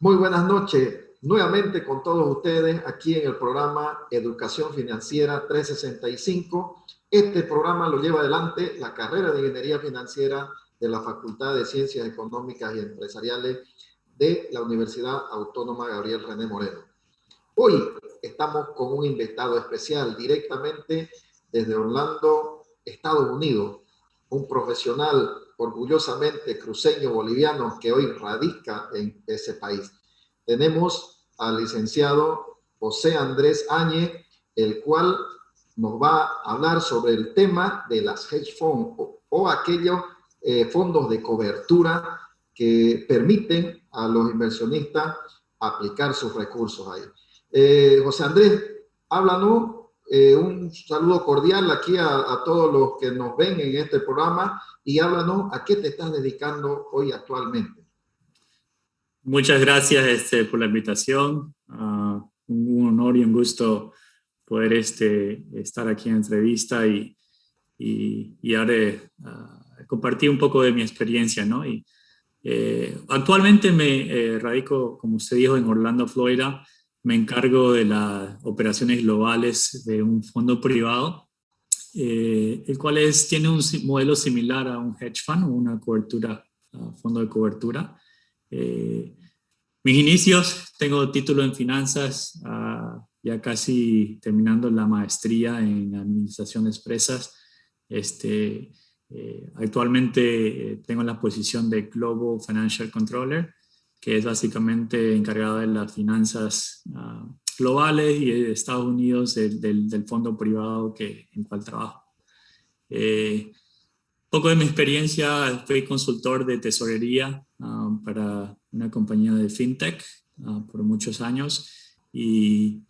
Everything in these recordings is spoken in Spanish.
Muy buenas noches, nuevamente con todos ustedes aquí en el programa Educación Financiera 365. Este programa lo lleva adelante la carrera de Ingeniería Financiera de la Facultad de Ciencias Económicas y Empresariales de la Universidad Autónoma Gabriel René Moreno. Hoy estamos con un invitado especial directamente desde Orlando, Estados Unidos, un profesional orgullosamente cruceño boliviano que hoy radica en ese país. Tenemos al licenciado José Andrés Áñez, el cual nos va a hablar sobre el tema de las hedge funds o aquellos fondos de cobertura que permiten a los inversionistas aplicar sus recursos ahí. José Andrés, háblanos. Un saludo cordial aquí a todos los que nos ven en este programa y háblanos a qué te estás dedicando hoy actualmente. Muchas gracias por la invitación. Un honor y un gusto poder estar aquí en la entrevista y ahora compartir un poco de mi experiencia, ¿no? Actualmente me radico, como usted dijo, en Orlando, Florida. Me encargo de las operaciones globales de un fondo privado, el cual tiene un modelo similar a un hedge fund o una cobertura, fondo de cobertura. Mis inicios, tengo título en finanzas, ya casi terminando la maestría en administración de empresas. Actualmente tengo la posición de Global Financial Controller, que es básicamente encargada de las finanzas globales y de Estados Unidos del fondo privado en cual trabajo. Poco de mi experiencia, fui consultor de tesorería para una compañía de fintech por muchos años y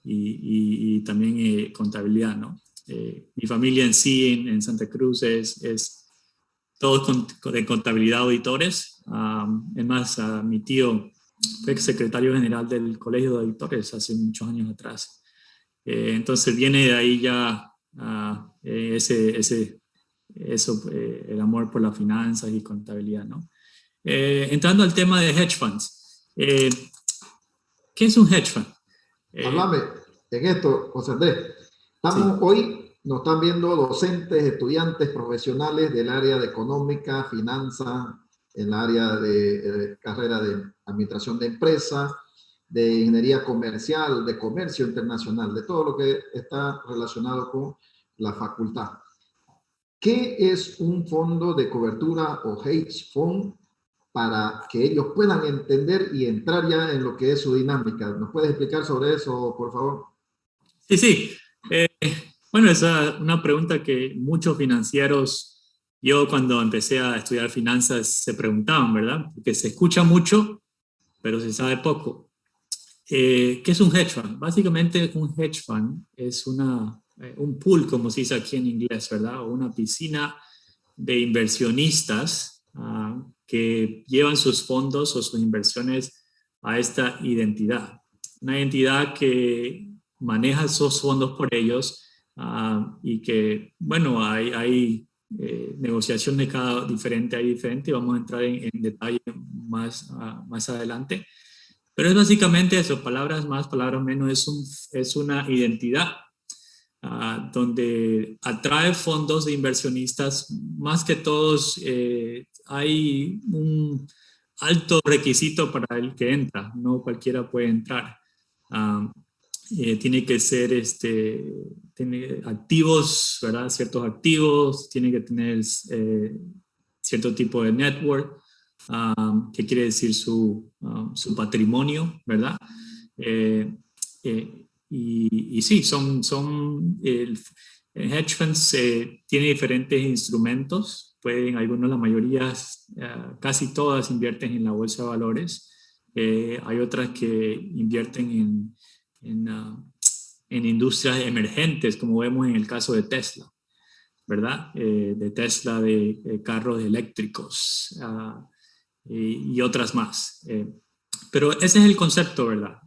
también contabilidad, ¿no? Mi familia en sí en Santa Cruz es todos de contabilidad auditores. Es más, mi tío fue secretario general del Colegio de Auditores hace muchos años atrás. Entonces viene de ahí ya el amor por las finanzas y contabilidad, ¿no? Entrando al tema de hedge funds. ¿Qué es un hedge fund? Háblame en esto, José Andrés. Estamos Sí. hoy, nos están viendo docentes, estudiantes, profesionales del área de económica, finanzas, en el área de carrera de administración de empresas, de ingeniería comercial, de comercio internacional, de todo lo que está relacionado con la facultad. ¿Qué es un fondo de cobertura o hedge fund para que ellos puedan entender y entrar ya en lo que es su dinámica? ¿Nos puedes explicar sobre eso, por favor? Sí. Bueno, esa es una pregunta que muchos financieros, yo cuando empecé a estudiar finanzas, se preguntaban, ¿verdad? Porque se escucha mucho, pero se sabe poco. ¿Qué es un hedge fund? Básicamente un hedge fund es un pool, como se dice aquí en inglés, ¿verdad? O una piscina de inversionistas que llevan sus fondos o sus inversiones a esta identidad. Una entidad que maneja esos fondos por ellos y que, bueno, hay negociaciones hay diferente, vamos a entrar en detalle más adelante. Pero es básicamente eso, palabras más, palabras menos, es una identidad donde atrae fondos de inversionistas. Más que todos, hay un alto requisito para el que entra, no cualquiera puede entrar. Tiene que ser tiene activos, ¿verdad? Ciertos activos, tiene que tener cierto tipo de network. ¿Qué quiere decir su patrimonio, ¿verdad? Y sí, el hedge funds tiene diferentes instrumentos, la mayoría, casi todas invierten en la bolsa de valores. Hay otras que invierten en industrias emergentes, como vemos en el caso de Tesla, ¿verdad? De Tesla, de carros eléctricos y otras más. Pero ese es el concepto, ¿verdad?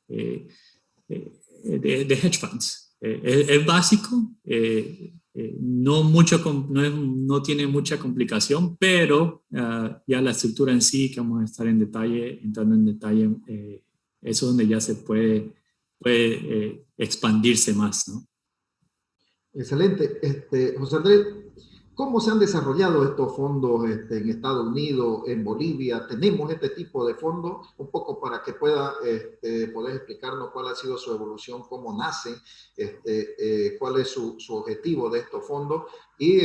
De hedge funds. Es básico, no tiene mucha complicación, pero ya la estructura en sí, que vamos a estar entrando en detalle, eso es donde ya se puede expandirse más, ¿no? Excelente. José Andrés, ¿cómo se han desarrollado estos fondos en Estados Unidos, en Bolivia? ¿Tenemos este tipo de fondos? Un poco para que poder explicarnos cuál ha sido su evolución, cómo nace, cuál es su objetivo de estos fondos y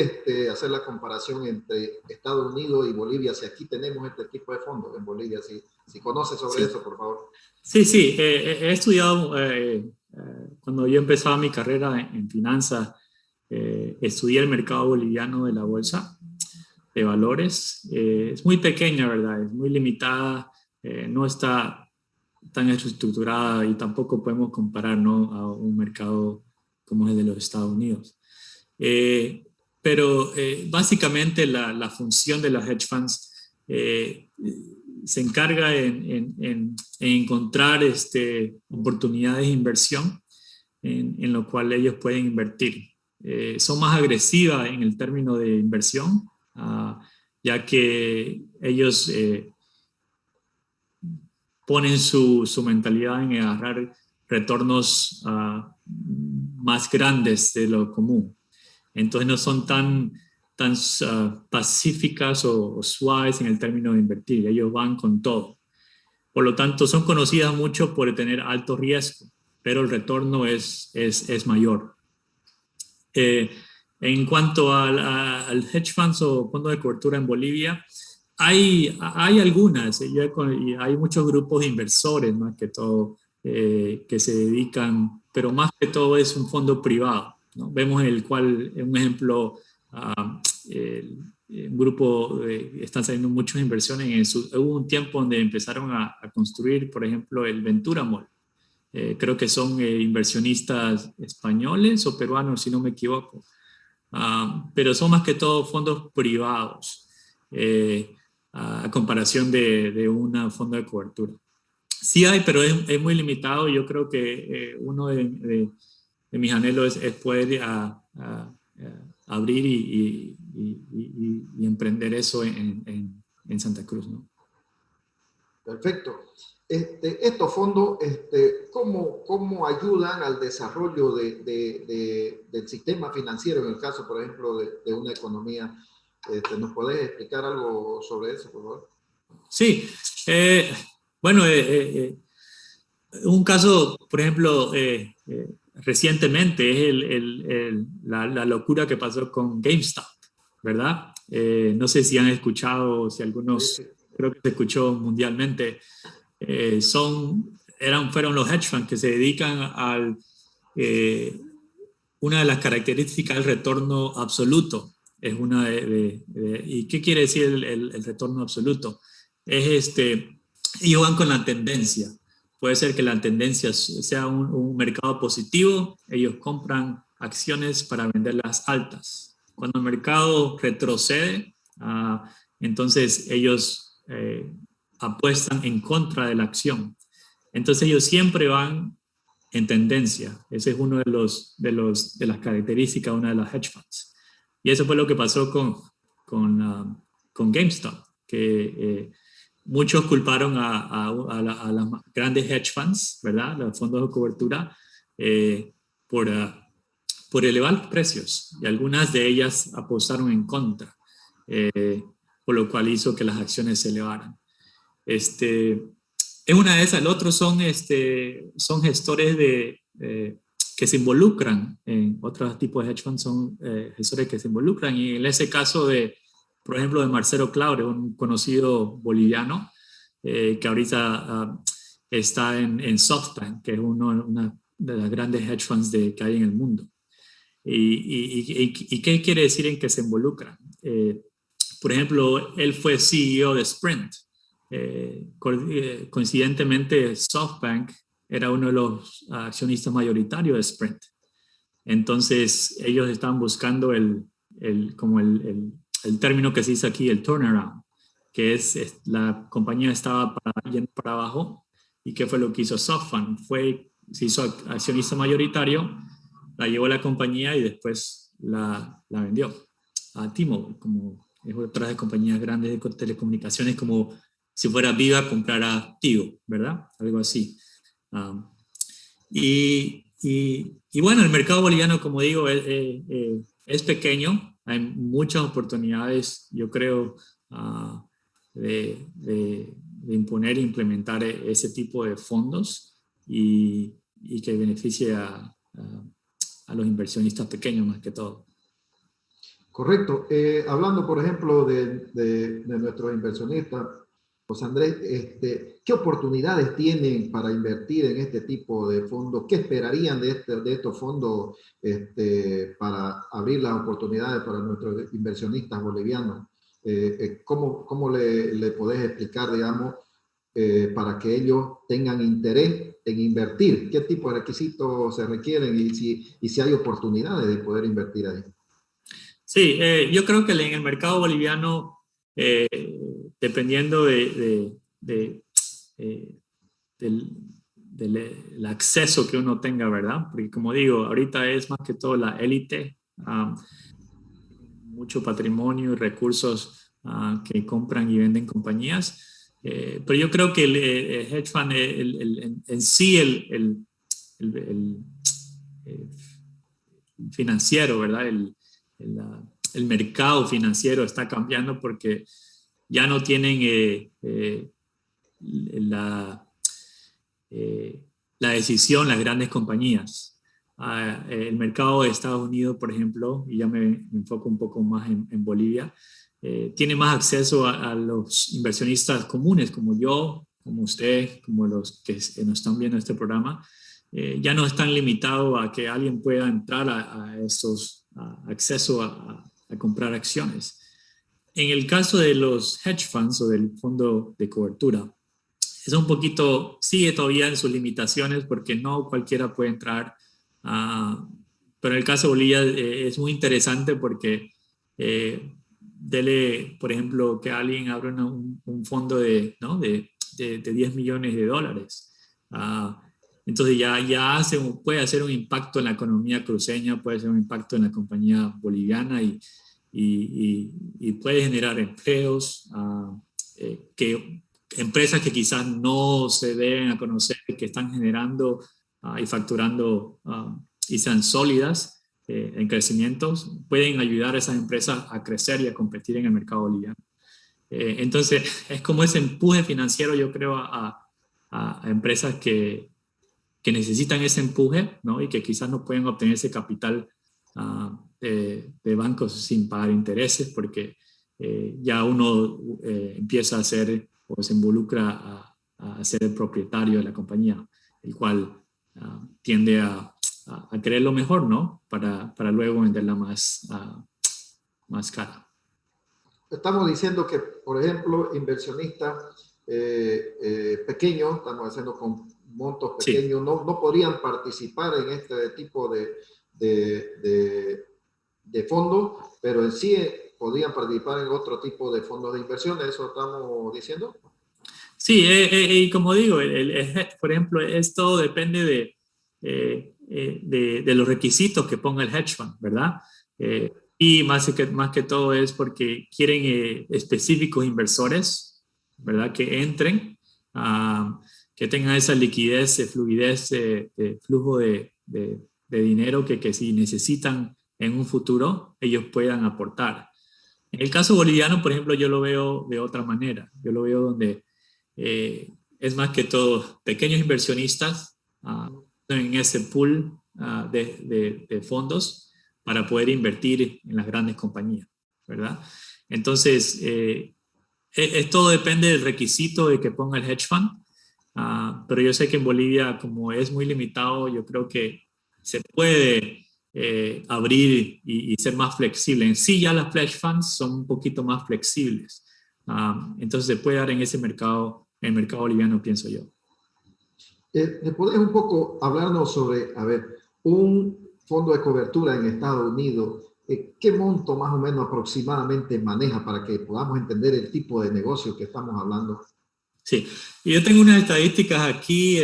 hacer la comparación entre Estados Unidos y Bolivia, si aquí tenemos este tipo de fondos en Bolivia. Si conoce sobre Sí. eso, por favor. Sí, sí, he estudiado, cuando yo empezaba mi carrera en finanzas, estudié el mercado boliviano de la bolsa de valores. Es muy pequeña, ¿verdad? Es muy limitada, no está tan estructurada y tampoco podemos comparar, ¿no?, a un mercado como el de los Estados Unidos. Pero básicamente la función de las hedge funds se encarga en encontrar oportunidades de inversión en lo cual ellos pueden invertir. Son más agresivas en el término de inversión, ya que ellos ponen su mentalidad en agarrar retornos más grandes de lo común. Entonces no son tan pacíficas o suaves en el término de invertir. Ellos van con todo. Por lo tanto, son conocidas mucho por tener alto riesgo, pero el retorno es mayor. En cuanto al hedge funds o fondo de cobertura en Bolivia, hay algunas, y hay muchos grupos de inversores más que todo que se dedican, pero más que todo es un fondo privado, ¿no? Vemos un ejemplo, un grupo, están saliendo muchas inversiones hubo un tiempo donde empezaron a construir, por ejemplo, el Ventura Mall. Creo que son inversionistas españoles o peruanos, si no me equivoco. Pero son más que todo fondos privados a comparación de una fondo de cobertura. Sí hay, pero es muy limitado. Yo creo que uno de mis anhelos es poder abrir y emprender eso en Santa Cruz, ¿no? Perfecto. Estos fondos, ¿cómo ayudan al desarrollo del sistema financiero en el caso, por ejemplo, de una economía? ¿Nos podés explicar algo sobre eso, por favor? Sí. Bueno, un caso, por ejemplo, recientemente es la locura que pasó con GameStop, ¿verdad? No sé si han escuchado, si algunos, creo que se escuchó mundialmente. Fueron los hedge funds que se dedican una de las características del retorno absoluto. Es una ¿y qué quiere decir el retorno absoluto? Ellos van con la tendencia. Puede ser que la tendencia sea un mercado positivo, ellos compran acciones para venderlas altas. Cuando el mercado retrocede, entonces ellos apuestan en contra de la acción. Entonces ellos siempre van en tendencia. Ese es uno de las características, una de las hedge funds. Y eso fue lo que pasó con GameStop, que muchos culparon a las grandes hedge funds, ¿verdad?, los fondos de cobertura, por elevar los precios. Y algunas de ellas apostaron en contra, por lo cual hizo que las acciones se elevaran. Es una de esas. El otro son gestores que se involucran en otros tipos de hedge funds, son gestores que se involucran. Y en ese caso por ejemplo, de Marcelo Claure, un conocido boliviano que ahorita está en SoftBank, que es una de las grandes hedge funds que hay en el mundo. ¿Y qué quiere decir en que se involucran? Por ejemplo, él fue CEO de Sprint. Coincidentemente, SoftBank era uno de los accionistas mayoritarios de Sprint. Entonces, ellos estaban buscando el término que se dice aquí, el turnaround, que es la compañía estaba yendo para abajo. ¿Y qué fue lo que hizo SoftBank? Se hizo accionista mayoritario, la llevó a la compañía y después la vendió a T-Mobile, como es otra de compañías grandes de telecomunicaciones, como si fuera Viva comprar a Tigo, ¿verdad? Algo así. Y bueno, el mercado boliviano, como digo, es pequeño. Hay muchas oportunidades, yo creo, de imponer e implementar ese tipo de fondos y que beneficie a los inversionistas pequeños más que todo. Correcto. Hablando, por ejemplo, de nuestros inversionistas, José Andrés, ¿qué oportunidades tienen para invertir en este tipo de fondos? ¿Qué esperarían de estos fondos para abrir las oportunidades para nuestros inversionistas bolivianos? ¿Cómo le podés explicar, digamos, para que ellos tengan interés en invertir? ¿Qué tipo de requisitos se requieren y si hay oportunidades de poder invertir ahí? Sí, yo creo que en el mercado boliviano, eh, dependiendo eh, del acceso que uno tenga, ¿verdad? Porque como digo, ahorita es más que todo la élite, mucho patrimonio y recursos que compran y venden compañías. Pero yo creo que el hedge fund en sí, el financiero, ¿verdad? El mercado financiero está cambiando porque ya no tienen la, la decisión las grandes compañías. El mercado de Estados Unidos, por ejemplo, y ya me enfoco un poco más en Bolivia, tiene más acceso a los inversionistas comunes como yo, como usted, como los que nos están viendo este programa. Ya no es tan limitado a que alguien pueda entrar a estos acceso a comprar acciones. En el caso de los hedge funds o del fondo de cobertura, es un poquito, sigue todavía en sus limitaciones porque no cualquiera puede entrar. Pero en el caso de Bolivia es muy interesante porque dele, por ejemplo, que alguien abra un fondo ¿no? de 10 millones de dólares. Entonces ya puede hacer un impacto en la economía cruceña, puede hacer un impacto en la compañía boliviana y puede generar empleos que empresas que quizás no se deben a conocer, que están generando y facturando y sean sólidas en crecimientos, pueden ayudar a esas empresas a crecer y a competir en el mercado boliviano. Entonces, es como ese empuje financiero, yo creo, a empresas que necesitan ese empuje, ¿no? Y que quizás no pueden obtener ese capital de bancos sin pagar intereses, porque ya uno empieza a ser o se involucra a ser el propietario de la compañía, el cual tiende a querer lo mejor, ¿no? Para luego venderla más cara. Estamos diciendo que, por ejemplo, inversionistas pequeños, estamos haciendo con montos pequeños, Sí. no podrían participar en este tipo de fondos, pero en sí podrían participar en otro tipo de fondos de inversión. ¿Eso estamos diciendo? Sí, y como digo, por ejemplo, esto depende de los requisitos que ponga el hedge fund, ¿verdad? Y más que todo es porque quieren específicos inversores, ¿verdad? Que entren, que tengan esa liquidez, fluidez, flujo de dinero que si necesitan en un futuro, ellos puedan aportar. En el caso boliviano, por ejemplo, yo lo veo de otra manera. Yo lo veo donde es más que todo pequeños inversionistas en ese pool de fondos para poder invertir en las grandes compañías, ¿verdad? Entonces, todo depende del requisito de que ponga el hedge fund, pero yo sé que en Bolivia, como es muy limitado, yo creo que se puede abrir y ser más flexible. En sí ya las hedge funds son un poquito más flexibles. Entonces se puede dar en ese mercado, en el mercado boliviano, pienso yo. ¿Me podés un poco hablarnos sobre, a ver, un fondo de cobertura en Estados Unidos? ¿Qué monto más o menos aproximadamente maneja para que podamos entender el tipo de negocio que estamos hablando? Sí, y yo tengo unas estadísticas aquí,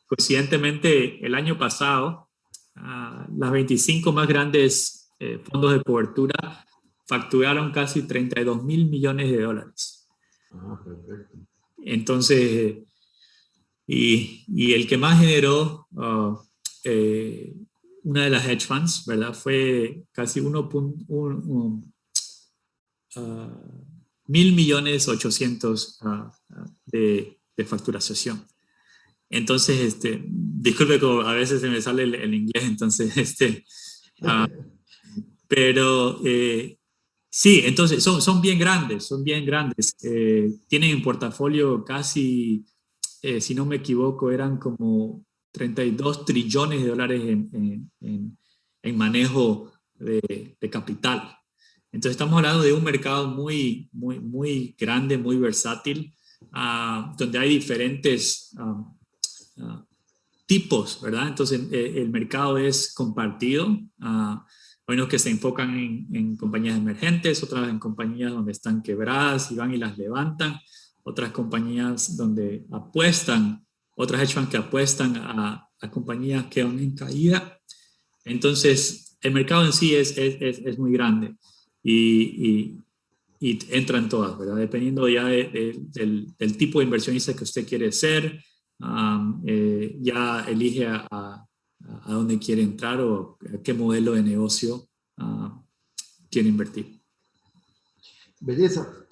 coincidentemente el año pasado, las 25 más grandes fondos de cobertura facturaron casi 32.000 millones de dólares. Ah, perfecto. Entonces, y el que más generó una de las hedge funds, ¿verdad? Fue casi 1.800.000 millones de facturación. Entonces, disculpe que a veces se me sale el inglés, entonces, pero sí, entonces son bien grandes, son bien grandes. Tienen en portafolio casi, si no me equivoco, eran como 32 trillones de dólares en manejo de capital. Entonces estamos hablando de un mercado muy, muy, muy grande, muy versátil, donde hay diferentes tipos, ¿verdad? Entonces el mercado es compartido. Hay unos que se enfocan en compañías emergentes, otras en compañías donde están quebradas y van y las levantan, otras compañías donde apuestan, otras hedge funds que apuestan a compañías que van en caída. Entonces el mercado en sí es muy grande y entran todas, ¿verdad? Dependiendo ya del tipo de inversionista que usted quiere ser, ya elige a dónde quiere entrar o a qué modelo de negocio quiere invertir. Belleza.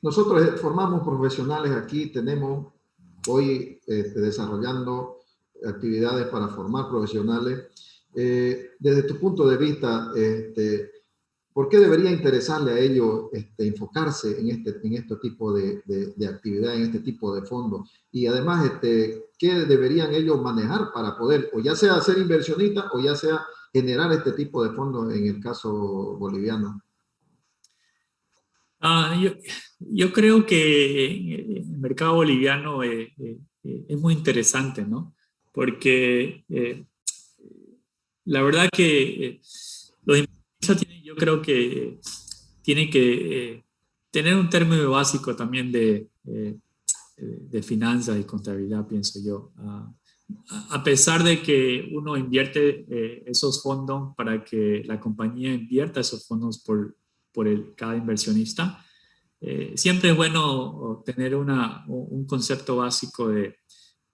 Nosotros formamos profesionales aquí, tenemos hoy desarrollando actividades para formar profesionales. Desde tu punto de vista, ¿por qué debería interesarle a ellos enfocarse en este tipo de actividad, en este tipo de fondos? Y además, ¿qué deberían ellos manejar para poder, o ya sea ser inversionista, o ya sea generar este tipo de fondos en el caso boliviano? Yo creo que el mercado boliviano es muy interesante, ¿no? Porque la verdad que los inversionistas yo creo que tienen que tener un término básico también de finanzas y contabilidad, pienso yo. A pesar de que uno invierte esos fondos para que la compañía invierta esos fondos por cada inversionista, siempre es bueno tener un concepto básico de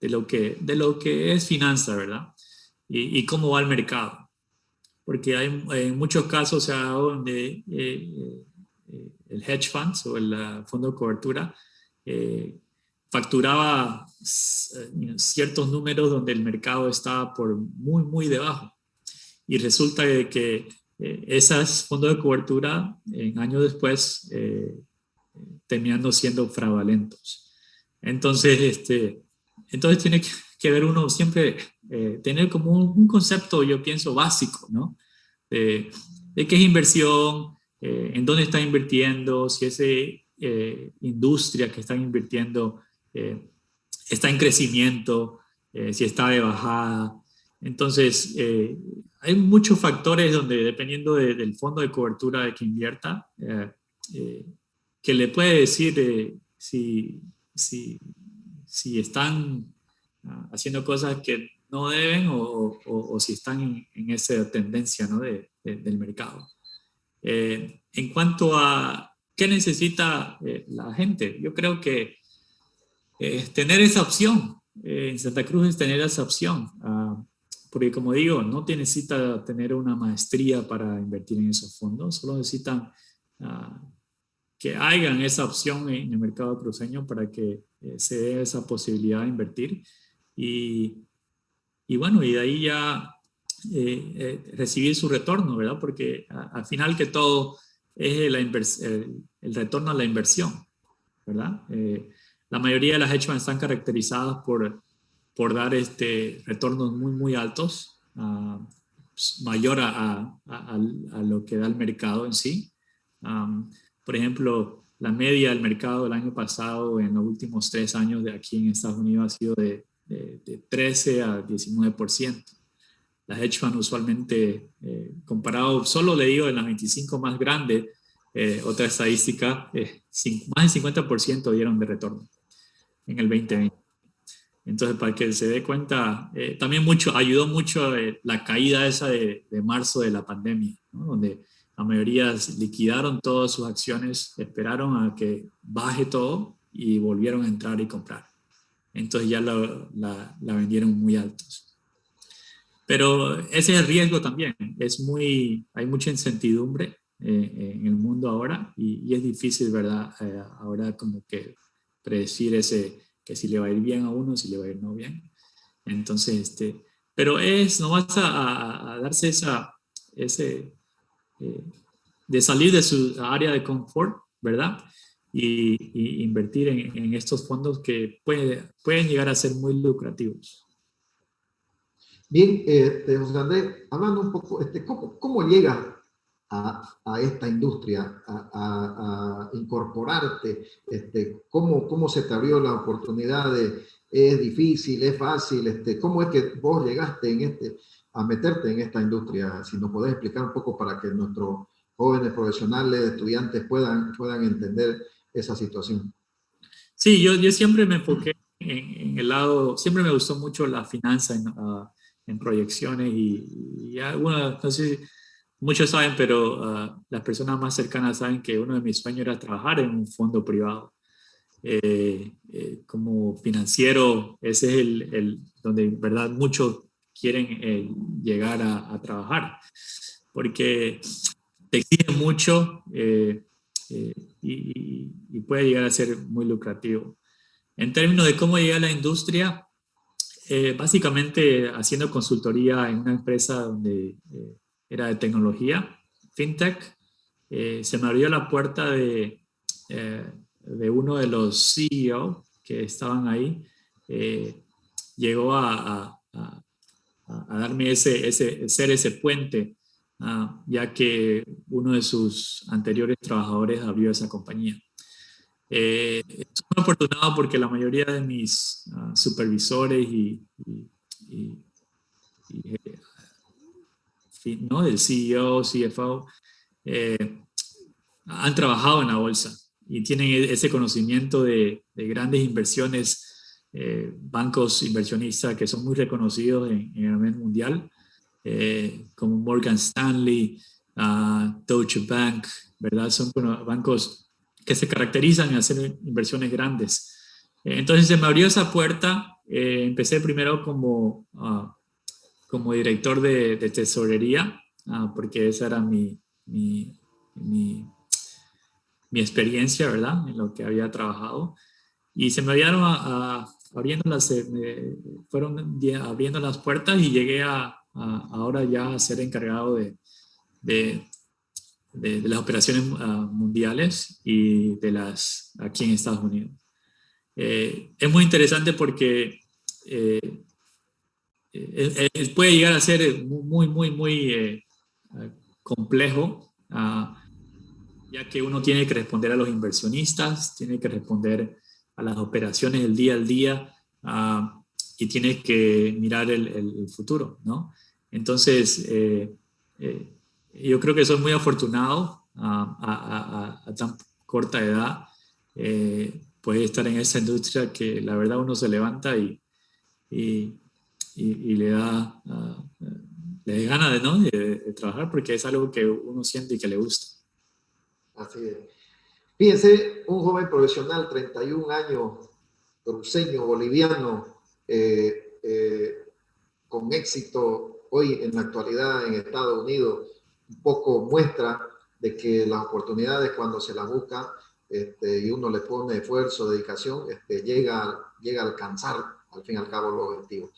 lo que es finanza, ¿verdad? Y cómo va el mercado. Porque hay en muchos casos se ha dado donde el hedge funds o el fondo de cobertura eh, facturaba ciertos números donde el mercado estaba por muy, muy debajo. Y resulta que esos fondos de cobertura en años después terminando siendo fraudulentos. Entonces, entonces tiene que ver uno siempre, tener como un concepto, yo pienso, básico, ¿no? De qué es inversión, en dónde está invirtiendo, si esa industria que están invirtiendo está en crecimiento, si está de bajada. Entonces, hay muchos factores donde, dependiendo del fondo de cobertura de que invierta, eh, que le puede decir si están haciendo cosas que no deben o si están en esa tendencia, ¿no? del mercado. En cuanto a qué necesita la gente, yo creo que tener esa opción. En Santa Cruz es tener esa opción. Porque como digo, no te necesita tener una maestría para invertir en esos fondos, solo necesitan que hagan esa opción en el mercado cruceño para que se dé esa posibilidad de invertir. Y bueno, y de ahí ya recibir su retorno, ¿verdad? Porque al final que todo es el retorno a la inversión, ¿verdad? La mayoría de las hedge funds están caracterizadas por dar retornos muy, muy altos, mayor a lo que da el mercado en sí. Por ejemplo, la media del mercado del año pasado en los últimos 3 años de aquí en Estados Unidos ha sido de 13 a 19%. Las hedge funds usualmente, comparado, solo le digo en las 25 más grandes, otra estadística, más del 50% dieron de retorno en el 2020. Entonces, para que se dé cuenta, también ayudó mucho la caída esa de marzo de la pandemia. ¿no? Donde la mayoría liquidaron todas sus acciones, esperaron a que baje todo y volvieron a entrar y comprar. Entonces ya la vendieron muy altos. Pero ese es el riesgo también. Hay mucha incertidumbre en el mundo ahora y es difícil, ¿verdad? Ahora como que predecir que si le va a ir bien a uno, si le va a ir no bien. Entonces, pero es nomás a darse ese, de salir de su área de confort, ¿verdad? Y invertir en estos fondos que pueden llegar a ser muy lucrativos. Bien, José Andrés, hablando un poco, ¿cómo llegas a esta industria, a incorporarte? ¿Cómo se te abrió la oportunidad es difícil, es fácil? ¿Cómo es que vos llegaste a meterte en esta industria? Si nos podés explicar un poco para que nuestros jóvenes profesionales, estudiantes puedan entender esa situación. Sí, yo siempre me enfoqué en el lado, siempre me gustó mucho la finanza en proyecciones y algunas, no sé, muchos saben, pero las personas más cercanas saben que uno de mis sueños era trabajar en un fondo privado. Como financiero, ese es donde en verdad muchos quieren llegar a trabajar, porque te exige mucho y puede llegar a ser muy lucrativo. En términos de cómo llegar a la industria, básicamente haciendo consultoría en una empresa donde era de tecnología, fintech, se me abrió la puerta de uno de los CEO que estaban ahí, llegó a darme ser ese puente, ya que uno de sus anteriores trabajadores abrió esa compañía. Estoy muy afortunado porque la mayoría de mis supervisores ¿no? del CEO, CFO, han trabajado en la bolsa y tienen ese conocimiento de grandes inversiones, bancos inversionistas que son muy reconocidos en el nivel mundial, como Morgan Stanley, Deutsche Bank, ¿verdad? Son bancos que se caracterizan en hacer inversiones grandes. Entonces se me abrió esa puerta. Empecé primero como director de tesorería, porque esa era mi experiencia, ¿verdad? En lo que había trabajado. Y se me fueron abriendo las puertas y llegué ahora ya a ser encargado de las operaciones mundiales y aquí en Estados Unidos. Es muy interesante porque puede llegar a ser muy complejo, ya que uno tiene que responder a los inversionistas, tiene que responder a las operaciones del día al día y tiene que mirar el futuro, ¿no? Entonces, yo creo que soy muy afortunado a tan corta edad, poder estar en esa industria que la verdad uno se levanta y le da ganas de, ¿no? de trabajar porque es algo que uno siente y que le gusta. Así es. Fíjense, un joven profesional, 31 años, cruceño, boliviano, con éxito hoy en la actualidad en Estados Unidos, un poco muestra de que las oportunidades cuando se las busca y uno le pone esfuerzo, dedicación, llega a alcanzar al fin y al cabo los objetivos.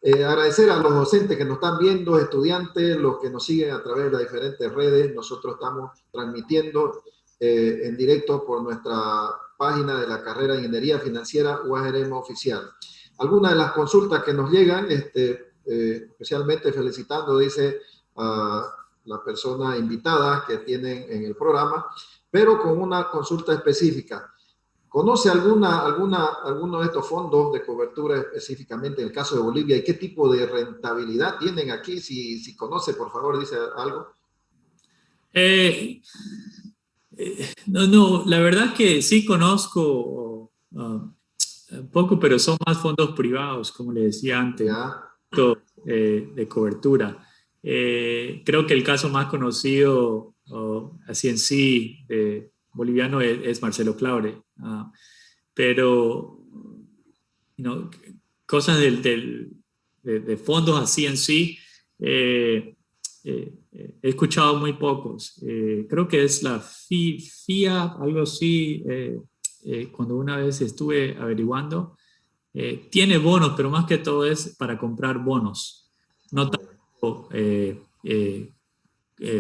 Agradecer a los docentes que nos están viendo, estudiantes, los que nos siguen a través de las diferentes redes. Nosotros estamos transmitiendo en directo por nuestra página de la carrera de Ingeniería Financiera UASRM Oficial. Algunas de las consultas que nos llegan, especialmente felicitando, dice la persona invitada que tienen en el programa, pero con una consulta específica. ¿Conoce alguno de estos fondos de cobertura específicamente en el caso de Bolivia y qué tipo de rentabilidad tienen aquí? Si conoce, por favor, dice algo. No, la verdad que sí conozco poco, pero son más fondos privados, como le decía antes, Ya. de cobertura. Creo que el caso más conocido, así en sí, boliviano es Marcelo Claure. Pero, you know, cosas de fondos así en sí, he escuchado muy pocos. Creo que es la FIA, algo así, cuando una vez estuve averiguando, tiene bonos, pero más que todo es para comprar bonos, no tanto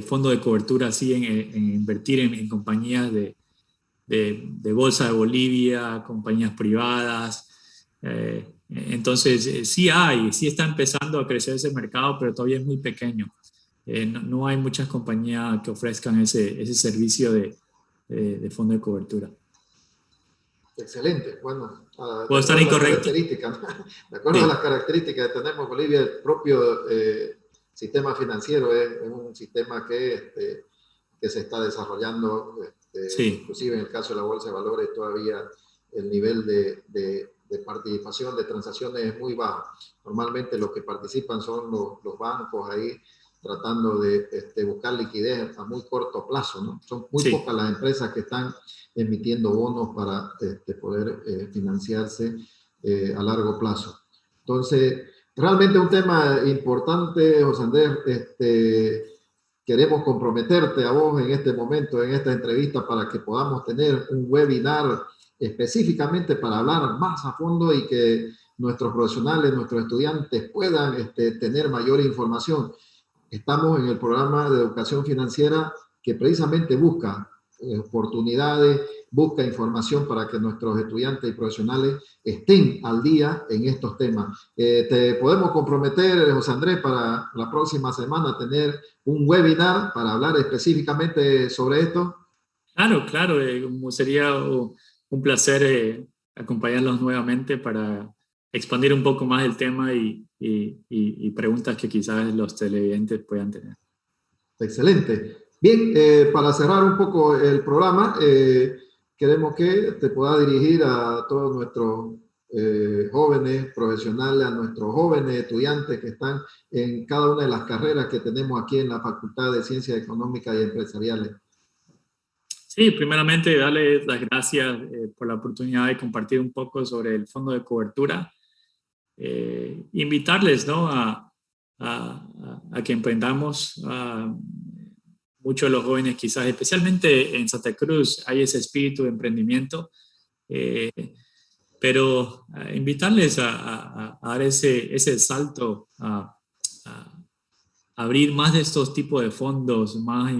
fondo de cobertura así en invertir en compañías de Bolsa de Bolivia, compañías privadas. Entonces, sí está empezando a crecer ese mercado, pero todavía es muy pequeño. No hay muchas compañías que ofrezcan ese servicio de fondo de cobertura. Excelente. Bueno, de Puedo estar acuerdo a las incorrecto. características, de acuerdo a Sí, las características que tenemos en Bolivia, el propio sistema financiero es un sistema que se está desarrollando, sí, inclusive en el caso de la Bolsa de Valores todavía el nivel de participación de transacciones es muy bajo. Normalmente los que participan son los bancos ahí tratando de buscar liquidez a muy corto plazo, ¿no? Son muy sí. pocas las empresas que están emitiendo bonos para poder financiarse a largo plazo. Entonces, realmente un tema importante, José Andrés, queremos comprometerte a vos en este momento, en esta entrevista, para que podamos tener un webinar específicamente para hablar más a fondo y que nuestros profesionales, nuestros estudiantes puedan tener mayor información. Estamos en el programa de educación financiera que precisamente busca oportunidades, busca información para que nuestros estudiantes y profesionales estén al día en estos temas. Te podemos comprometer, José Andrés, para la próxima semana tener un webinar para hablar específicamente sobre esto. Claro, claro. Sería un placer acompañarlos nuevamente para expandir un poco más el tema y preguntas que quizás los televidentes puedan tener. Excelente. Bien, para cerrar un poco el programa, queremos que te pueda dirigir a todos nuestros jóvenes profesionales, a nuestros jóvenes estudiantes que están en cada una de las carreras que tenemos aquí en la Facultad de Ciencias Económicas y Empresariales. Sí, primeramente darles las gracias por la oportunidad de compartir un poco sobre el fondo de cobertura. Invitarles, ¿no? a que emprendamos. Muchos de los jóvenes quizás, especialmente en Santa Cruz, hay ese espíritu de emprendimiento, eh, pero invitarles a dar ese salto, a abrir más de estos tipos de fondos, más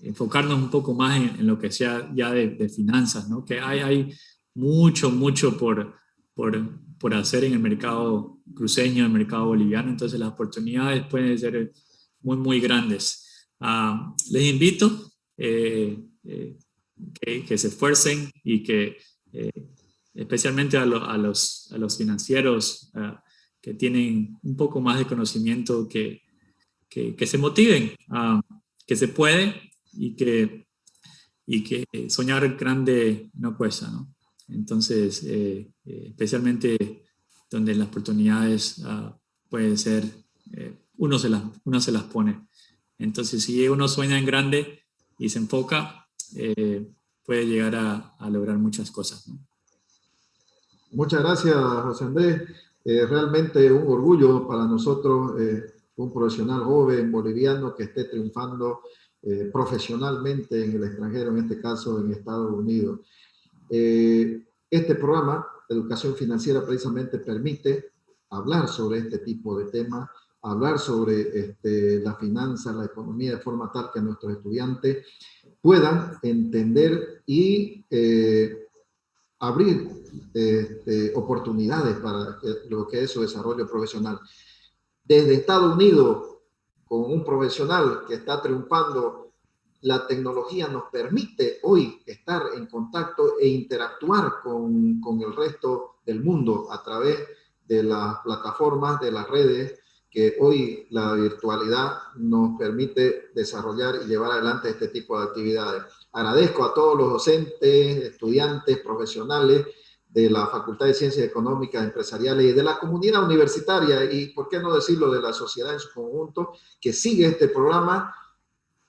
enfocarnos un poco más en lo que sea ya de finanzas, ¿no? Que hay mucho por hacer en el mercado cruceño, en el mercado boliviano, entonces las oportunidades pueden ser muy grandes. Les invito que se esfuercen y que especialmente a los financieros que tienen un poco más de conocimiento, que se motiven, que se puede y que soñar grande no cuesta, ¿no? Entonces, especialmente donde las oportunidades pueden ser, uno se las pone. Entonces, si uno sueña en grande y se enfoca, puede llegar a lograr muchas cosas, ¿no? Muchas gracias, José Andrés. Realmente un orgullo para nosotros, un profesional joven boliviano que esté triunfando profesionalmente en el extranjero, en este caso en Estados Unidos. Este programa, Educación Financiera, precisamente permite hablar sobre este tipo de temas, hablar sobre la finanza, la economía, de forma tal que nuestros estudiantes puedan entender y abrir oportunidades para lo que es su desarrollo profesional. Desde Estados Unidos, con un profesional que está triunfando, la tecnología nos permite hoy estar en contacto e interactuar con el resto del mundo a través de las plataformas, de las redes, que hoy la virtualidad nos permite desarrollar y llevar adelante este tipo de actividades. Agradezco a todos los docentes, estudiantes, profesionales de la Facultad de Ciencias Económicas Empresariales y de la comunidad universitaria y, por qué no decirlo, de la sociedad en su conjunto, que sigue este programa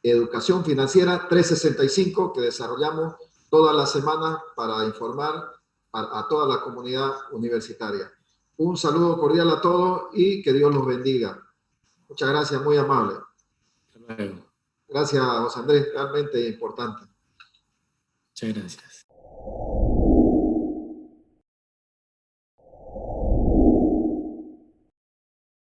Educación Financiera 365 que desarrollamos todas las semanas para informar a toda la comunidad universitaria. Un saludo cordial a todos y que Dios los bendiga. Muchas gracias, muy amable. Hasta luego. Gracias, José Andrés, realmente importante. Muchas gracias.